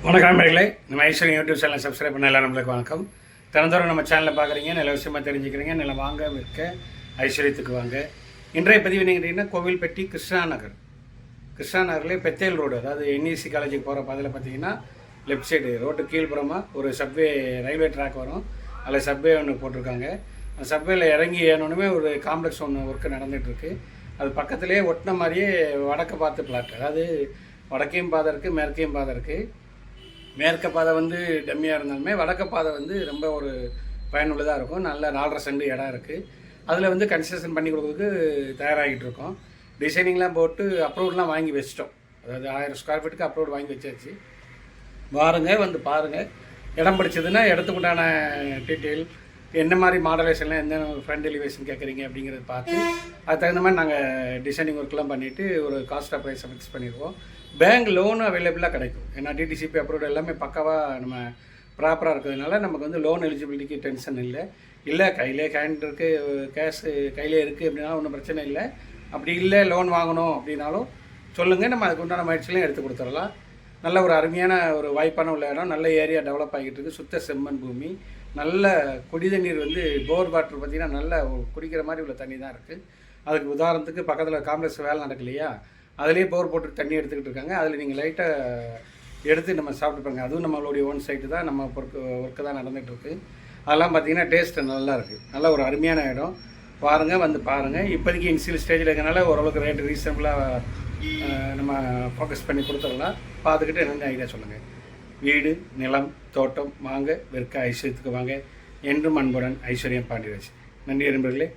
வணக்கம் நண்பர்களே, நம்ம ஐஸ்வர்யம் யூடியூப் சேனல் சப்ஸ்கிரைப் பண்ண எல்லாம் நம்மளுக்கு வணக்கம். தினந்தோறும் நம்ம சேனலில் பார்க்குறீங்க, நல்ல விஷயமாக தெரிஞ்சுக்கிறீங்க. நிலம் வாங்க விற்க ஐஸ்வர்யத்துக்கு வாங்க. இன்றைய பதிவு என்ன கேட்டிங்கன்னா, கோவில்பட்டி கிருஷ்ணா நகர்லேயே பெத்தேல் ரோடு, அதாவது என்இசி காலேஜுக்கு போகிற பாதையில் பார்த்தீங்கன்னா லெஃப்ட் சைடு ரோட்டு கீழ்ப்புறமாக ஒரு சப்வே ரயில்வே ட்ராக் வரும். அதில் சப்வே ஒன்று போட்டிருக்காங்க. அந்த சப்வேயில் இறங்கி ஏறணுமே ஒரு காம்ப்ளெக்ஸ் ஒன்று ஒர்க்கு நடந்துகிட்ருக்கு. அது பக்கத்துலேயே ஒட்டின மாதிரியே வடக்கு பார்த்து பிளாட், அதாவது வடக்கையும் பாதை இருக்குது, மேற்கையும் பாதை இருக்குது. மேற்க பாதை வந்து டம்மியாக இருந்தாலுமே வடக்க பாதை வந்து ரொம்ப ஒரு பயனுள்ளதாக இருக்கும். நல்ல 4.5 சென்ட் இடம் இருக்குது. அதில் வந்து கன்ஸ்ட்ரக்ஷன் பண்ணி கொடுக்குறதுக்கு தயாராகிட்டு இருக்கோம். டிசைனிங்லாம் போட்டு அப்ரூவ்லாம் வாங்கி வச்சிட்டோம். அதாவது 1000 ஸ்கொயர் ஃபீட்டுக்கு அப்ரூவ் வாங்கி வச்சாச்சு. வந்து பாருங்கள். இடம் பிடிச்சதுன்னா இடத்துக்குண்டான டீட்டெயில், என்ன மாதிரி மாடலேஷன்லாம் எந்த ஃப்ரண்ட் எலிவேஷன் கேட்குறீங்க அப்படிங்கிறத பார்த்து அதுக்கு தகுந்த மாதிரி நாங்கள் டிசைனிங் ஒர்க்லாம் பண்ணிவிட்டு ஒரு காஸ்ட் ஆஃப் ப்ரைஸை ஃபிக்ஸ் பண்ணிடுவோம். பேங்க் லோனும் அவைலபிளாக கிடைக்கும். ஏன்னா டிடிசிபி அப்ரூவ்டு எல்லாமே பக்காவாக நம்ம ப்ராப்பராக இருக்கிறதுனால நமக்கு வந்து லோன் எலிஜிபிலிட்டிக்கு டென்ஷன் இல்லை கையிலே ஹேண்ட் இருக்குது, கேஷு கையிலே இருக்குது அப்படின்னா ஒன்றும் பிரச்சனை இல்லை. அப்படி இல்லை லோன் வாங்கணும் அப்படின்னாலும் சொல்லுங்கள், நம்ம அதுக்கு உண்டான முயற்சிகளையும் எடுத்து கொடுத்துடலாம். நல்ல ஒரு அருமையான ஒரு வாய்ப்பான உள்ள இடம், நல்ல ஏரியா டெவலப் ஆகிட்டு இருக்குது. சுத்த செம்மண் பூமி, நல்ல குடி தண்ணீர் வந்து போர் வாட்டர் பார்த்திங்கன்னா நல்ல குடிக்கிற மாதிரி உள்ள தண்ணி தான் இருக்குது. அதுக்கு உதாரணத்துக்கு பக்கத்தில் காம்ப்ளெக்ஸ் வேலை நடக்கலையா, அதிலே போர் போட்டு தண்ணி எடுத்துக்கிட்டு இருக்காங்க. அதில் நீங்கள் லைட்டாக எடுத்து நம்ம சாப்பிட்டு பாருங்க. அதுவும் நம்மளுடைய ஓன் சைட்டு தான், நம்ம ஒர்க்கு தான் நடந்துகிட்ருக்கு. அதெல்லாம் பார்த்திங்கன்னா டேஸ்ட்டு நல்லா இருக்குது. நல்ல ஒரு அருமையான இடம். பாருங்கள். இப்போதைக்கு இனிஷியல் ஸ்டேஜில் இருக்கிறனால ஓரளவுக்கு ரேட்டு ரீசனபுளாக நம்ம ஃபோக்கஸ் பண்ணி கொடுத்துடலாம். பார்த்துக்கிட்டு என்னென்ன ஐடியா சொல்லுங்கள். வீடு, நிலம், தோட்டம் வாங்க விற்க ஐஸ்வர்யத்துக்கு வாங்க. என்றும் அன்புடன் ஐஸ்வர்யம் பாண்டியராஜ். நன்றி நண்பர்களே.